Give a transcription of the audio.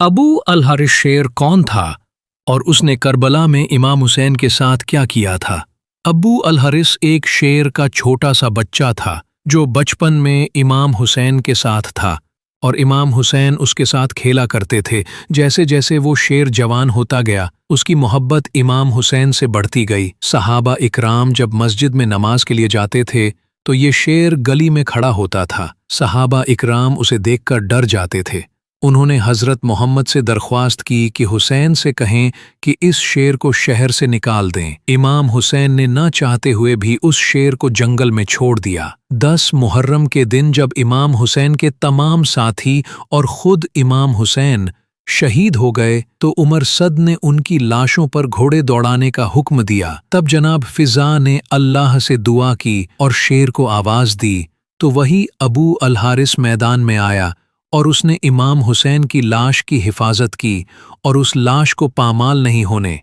ابو الحارث شیر کون تھا اور اس نے کربلا میں امام حسین کے ساتھ کیا کیا تھا؟ ابو الحارث ایک شیر کا چھوٹا سا بچہ تھا جو بچپن میں امام حسین کے ساتھ تھا، اور امام حسین اس کے ساتھ کھیلا کرتے تھے۔ جیسے جیسے وہ شیر جوان ہوتا گیا، اس کی محبت امام حسین سے بڑھتی گئی۔ صحابہ اکرام جب مسجد میں نماز کے لیے جاتے تھے تو یہ شیر گلی میں کھڑا ہوتا تھا۔ صحابہ اکرام اسے دیکھ کر ڈر جاتے تھے۔ انہوں نے حضرت محمد سے درخواست کی کہ حسین سے کہیں کہ اس شیر کو شہر سے نکال دیں۔ امام حسین نے نہ چاہتے ہوئے بھی اس شیر کو جنگل میں چھوڑ دیا۔ 10 محرم کے دن جب امام حسین کے تمام ساتھی اور خود امام حسین شہید ہو گئے تو عمر صد نے ان کی لاشوں پر گھوڑے دوڑانے کا حکم دیا۔ تب جناب فضا نے اللہ سے دعا کی اور شیر کو آواز دی تو وہی ابو الحارث میدان میں آیا، اور اس نے امام حسین کی لاش کی حفاظت کی اور اس لاش کو پامال نہیں ہونے